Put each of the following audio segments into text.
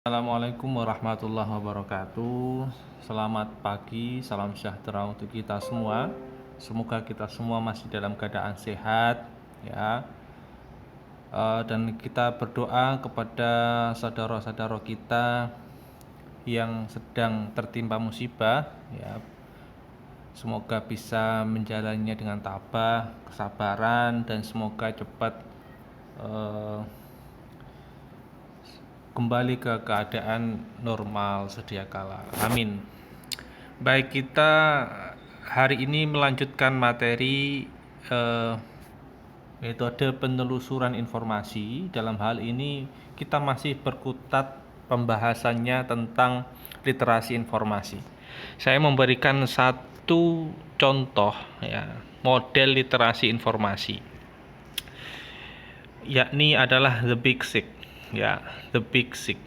Assalamualaikum warahmatullahi wabarakatuh. Selamat pagi, salam sejahtera untuk kita semua. Semoga kita semua masih dalam keadaan sehat, ya. Dan kita berdoa kepada saudara-saudara kita yang sedang tertimpa musibah, ya. Semoga bisa menjalaninya dengan tabah, kesabaran, dan semoga cepat kembali ke keadaan normal sedia kala. Amin. Baik, kita hari ini melanjutkan materi metode penelusuran informasi. Dalam hal ini kita masih berkutat pembahasannya tentang literasi informasi. Saya memberikan satu contoh, ya, model literasi informasi, yakni adalah The Big Sick, ya, The Big Sick.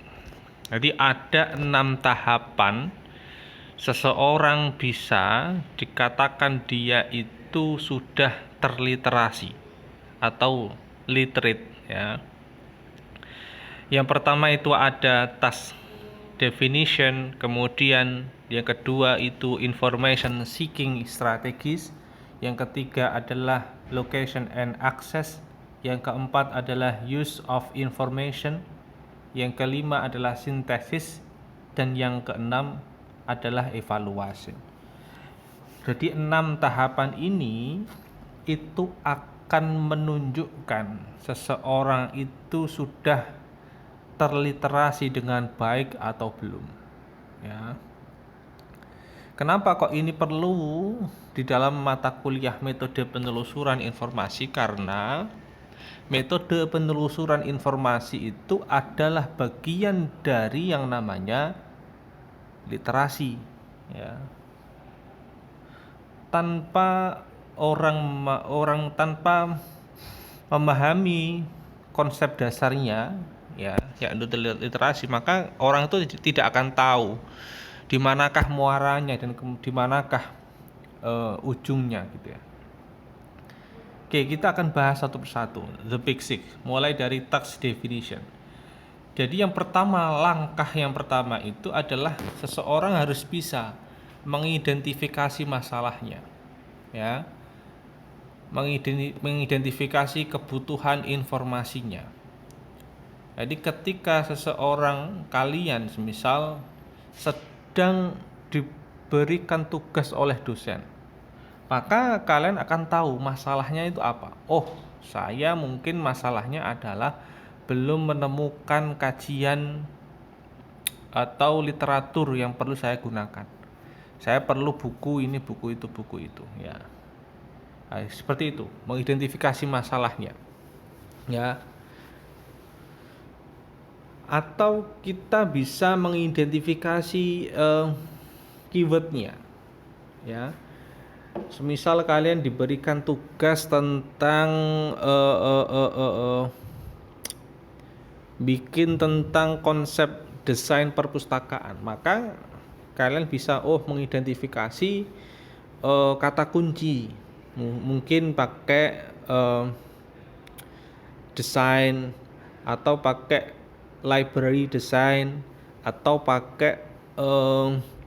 Jadi ada 6 tahapan seseorang bisa dikatakan dia itu sudah terliterasi atau literate, ya. Yang pertama itu ada task definition, kemudian yang kedua itu information seeking strategies, yang ketiga adalah location and access, yang keempat adalah use of information, yang kelima adalah synthesis, dan yang keenam adalah evaluation. Jadi 6 tahapan ini itu akan menunjukkan seseorang itu sudah terliterasi dengan baik atau belum, ya. Kenapa kok ini perlu di dalam mata kuliah metode penelusuran informasi? Karena metode penelusuran informasi itu adalah bagian dari yang namanya literasi, ya. Tanpa tanpa memahami konsep dasarnya, ya, yaitu literasi, maka orang itu tidak akan tahu di manakah muaranya dan di manakah ujungnya, gitu, ya. Oke, kita akan bahas satu persatu The Big Six, mulai dari task definition. Jadi langkah yang pertama itu adalah seseorang harus bisa mengidentifikasi masalahnya, ya, mengidentifikasi kebutuhan informasinya. Jadi ketika kalian semisal sedang diberikan tugas oleh dosen, maka kalian akan tahu masalahnya itu apa. Oh, saya mungkin masalahnya adalah belum menemukan kajian atau literatur yang perlu saya gunakan. Saya perlu buku ini, buku itu, ya. Nah, seperti itu, mengidentifikasi masalahnya, ya. Atau kita bisa mengidentifikasi keywordnya, ya. Semisal kalian diberikan tugas tentang bikin tentang konsep desain perpustakaan, maka kalian bisa mengidentifikasi kata kunci. Mungkin pakai desain, atau pakai library design, atau pakai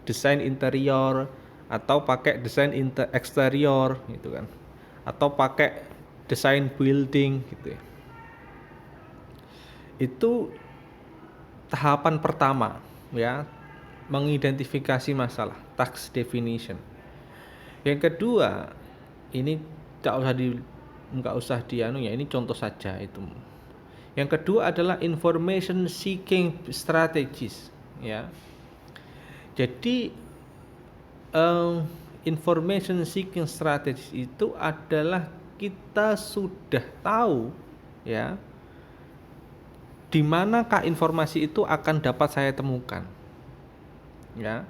desain interior, atau pakai desain eksterior, gitu kan, atau pakai desain building, gitu, ya. Itu tahapan pertama, ya, mengidentifikasi masalah, task definition. Yang kedua, ini nggak usah ini contoh saja itu. Yang kedua adalah information seeking strategies, ya. Jadi information seeking strategies itu adalah kita sudah tahu, ya, di manakah informasi itu akan dapat saya temukan, ya.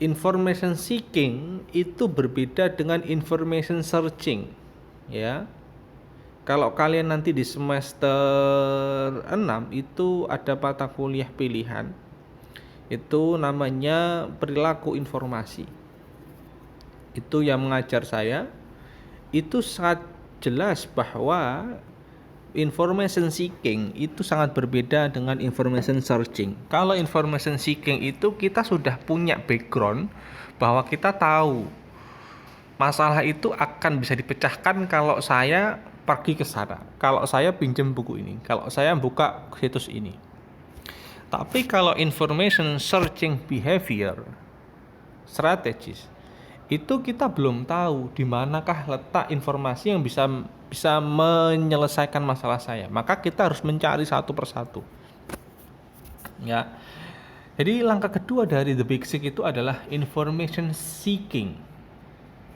Information seeking itu berbeda dengan information searching, ya. Kalau kalian nanti di semester 6 itu ada mata kuliah pilihan, itu namanya perilaku informasi. Itu yang mengajar saya itu sangat jelas bahwa information seeking itu sangat berbeda dengan information searching. Kalau information seeking itu kita sudah punya background bahwa kita tahu masalah itu akan bisa dipecahkan kalau saya pergi ke sana, kalau saya pinjam buku ini, kalau saya buka situs ini. Tapi kalau information searching behavior strategis itu kita belum tahu di manakah letak informasi yang bisa menyelesaikan masalah saya. Maka kita harus mencari satu persatu. Ya. Jadi langkah kedua dari The Big Sick itu adalah information seeking.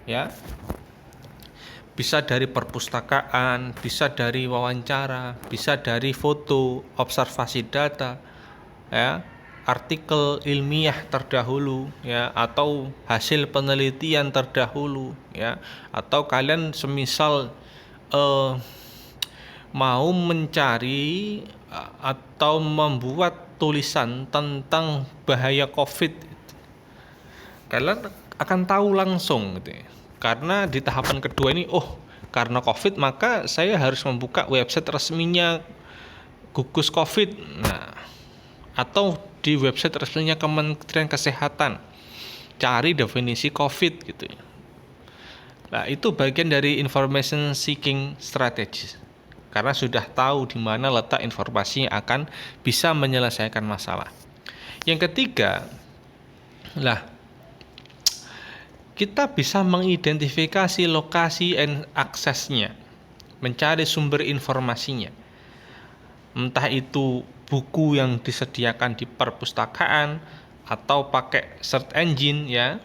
Ya. Bisa dari perpustakaan, bisa dari wawancara, bisa dari foto, observasi data, ya, artikel ilmiah terdahulu, ya, atau hasil penelitian terdahulu, ya, atau kalian semisal mau mencari atau membuat tulisan tentang bahaya COVID, kalian akan tahu langsung gitu ya. Karena di tahapan kedua ini, karena COVID maka saya harus membuka website resminya gugus COVID. Nah, atau di website resminya Kementerian Kesehatan, cari definisi COVID gitu ya. Nah, itu bagian dari information seeking strategies. Karena sudah tahu di mana letak informasi yang akan bisa menyelesaikan masalah. Yang ketiga, kita bisa mengidentifikasi lokasi and aksesnya, mencari sumber informasinya. Entah itu buku yang disediakan di perpustakaan, atau pakai search engine, ya,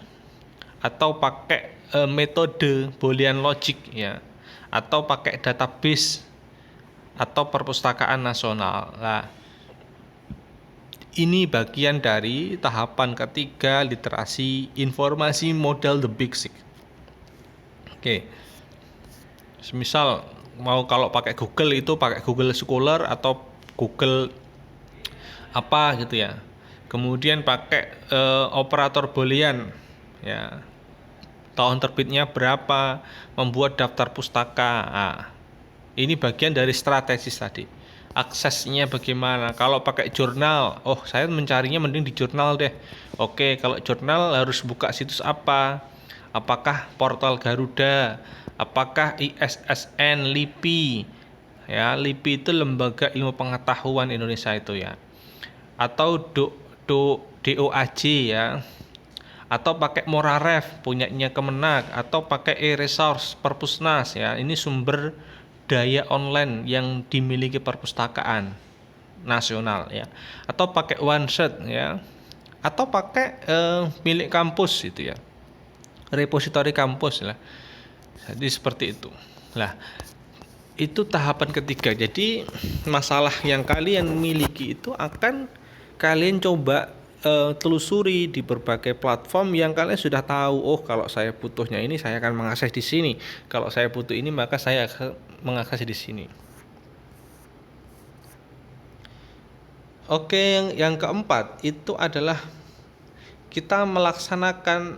atau pakai metode Boolean logic, ya, atau pakai database atau perpustakaan nasional. Nah, ini bagian dari tahapan ketiga literasi informasi model The Big Sick. Oke. Semisal mau kalau pakai Google itu pakai Google Scholar atau Google apa gitu ya. Kemudian pakai operator Boolean, ya. Tahun terbitnya berapa, membuat daftar pustaka. Nah, ini bagian dari strategis tadi. Aksesnya bagaimana? Kalau pakai jurnal, saya mencarinya mending di jurnal deh. Oke, kalau jurnal harus buka situs apa? Apakah portal Garuda? Apakah ISSN, LIPI? Ya, LIPI itu Lembaga Ilmu Pengetahuan Indonesia itu ya. Atau DOAJ ya. Atau pakai Moraref punyanya Kemenak, atau pakai e-resource Perpusnas ya. Ini sumber daya online yang dimiliki perpustakaan nasional ya, atau pakai OneShot ya, atau pakai milik kampus itu ya, repositori kampus lah. Jadi seperti itu lah. Itu tahapan ketiga. Jadi masalah yang kalian miliki itu akan kalian coba telusuri di berbagai platform yang kalian sudah tahu. Kalau saya butuhnya ini, saya akan mengakses di sini. Kalau saya butuh ini, maka saya akan mengakses di sini. Oke, yang keempat itu adalah kita melaksanakan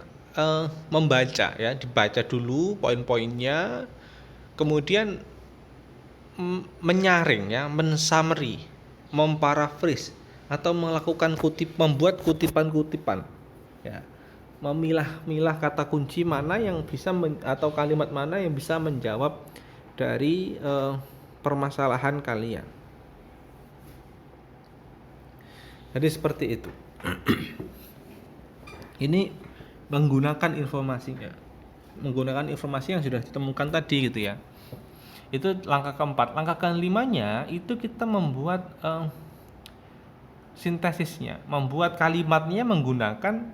membaca ya, dibaca dulu poin-poinnya, kemudian menyaring ya, mensummary, memparaphrase, atau melakukan membuat kutipan-kutipan ya, memilah-milah kata kunci mana yang bisa atau kalimat mana yang bisa menjawab dari permasalahan kalian. Jadi seperti itu. Ini menggunakan informasi yang sudah ditemukan tadi gitu ya. Itu langkah keempat. Langkah kelimanya itu kita membuat sintesisnya, membuat kalimatnya menggunakan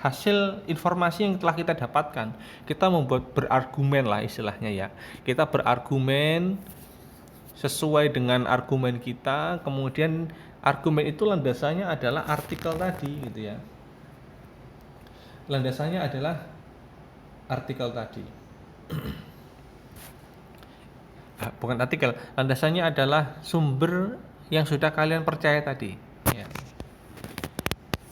hasil informasi yang telah kita dapatkan. Kita membuat berargumen lah istilahnya ya. Kita berargumen sesuai dengan argumen kita, kemudian argumen itu landasannya adalah artikel tadi gitu ya. Landasannya adalah artikel tadi. Bukan artikel, landasannya adalah sumber yang sudah kalian percaya tadi ya.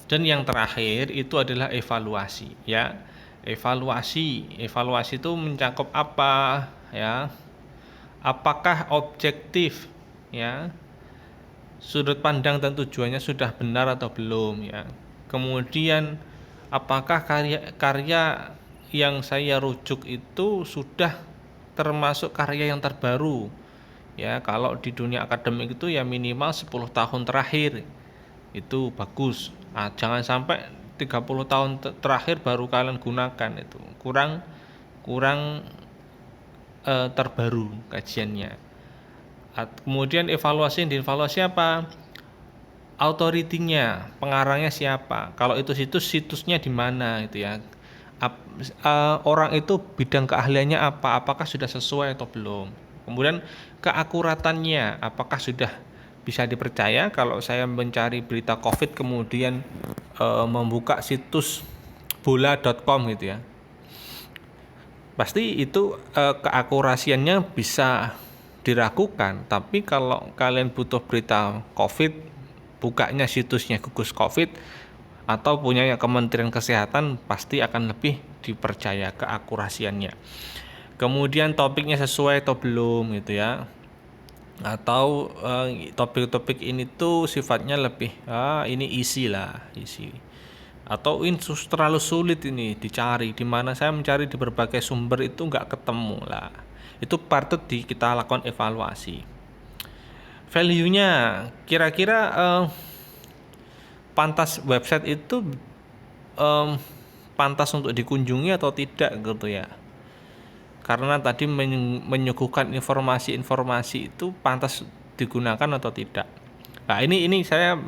Dan yang terakhir itu adalah evaluasi ya. Evaluasi itu mencakup apa ya? apakah objektif, ya, sudut pandang dan tujuannya sudah benar atau belum, ya. Kemudian apakah karya yang saya rujuk itu sudah termasuk karya yang terbaru, ya. Kalau di dunia akademik itu ya minimal 10 tahun terakhir itu bagus. Jangan sampai 30 tahun terakhir baru kalian gunakan, itu kurang kurang terbaru kajiannya. Kemudian evaluasi apa? Authority-nya, pengarangnya siapa? Kalau itu situsnya di mana itu ya. Orang itu bidang keahliannya apa? Apakah sudah sesuai atau belum? Kemudian keakuratannya, apakah sudah bisa dipercaya? Kalau saya mencari berita COVID kemudian membuka situs bola.com gitu ya, pasti itu keakurasiannya bisa diragukan. Tapi kalau kalian butuh berita COVID, bukanya situsnya gugus COVID atau punya Kementerian Kesehatan, pasti akan lebih dipercaya keakurasiannya. Kemudian topiknya sesuai atau belum gitu ya, atau topik-topik ini tuh sifatnya lebih ini isi, atau ini terlalu sulit ini dicari, dimana saya mencari di berbagai sumber itu nggak ketemu lah. Itu patut kita lakukan evaluasi. Value-nya kira-kira pantas website itu pantas untuk dikunjungi atau tidak gitu ya, karena tadi menyuguhkan informasi-informasi itu pantas digunakan atau tidak. Nah ini saya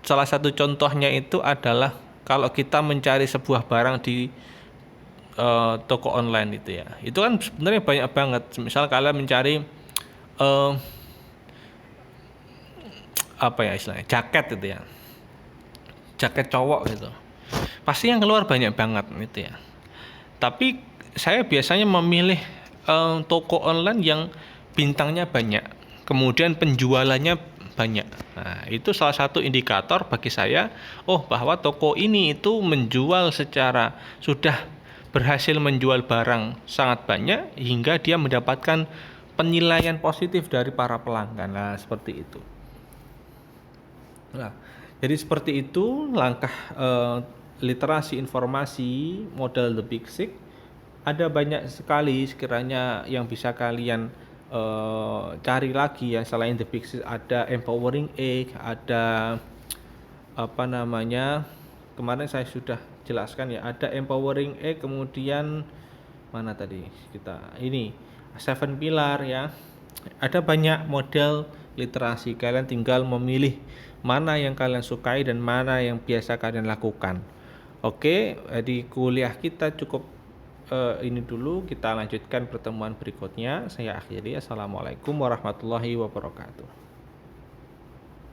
salah satu contohnya itu adalah kalau kita mencari sebuah barang di toko online itu ya, itu kan sebenarnya banyak banget. Misal kalian mencari apa ya istilahnya, jaket gitu ya, jaket cowok gitu, pasti yang keluar banyak banget gitu ya. Tapi saya biasanya memilih toko online yang bintangnya banyak, kemudian penjualannya banyak. Nah, itu salah satu indikator bagi saya, bahwa toko ini itu menjual sudah berhasil menjual barang sangat banyak hingga dia mendapatkan penilaian positif dari para pelanggan. Nah, seperti itu. Nah, jadi seperti itu langkah literasi informasi model The Big Sick. Ada banyak sekali sekiranya yang bisa kalian cari lagi ya selain The Big Sick. Ada Empowering Egg, ada kemarin saya sudah jelaskan ya, ada Empowering Egg, kemudian mana tadi ini Seven Pillar ya. Ada banyak model literasi, kalian tinggal memilih mana yang kalian sukai dan mana yang biasa kalian lakukan. Oke, di kuliah kita cukup ini dulu, kita lanjutkan pertemuan berikutnya. Saya akhiri. Assalamualaikum warahmatullahi wabarakatuh.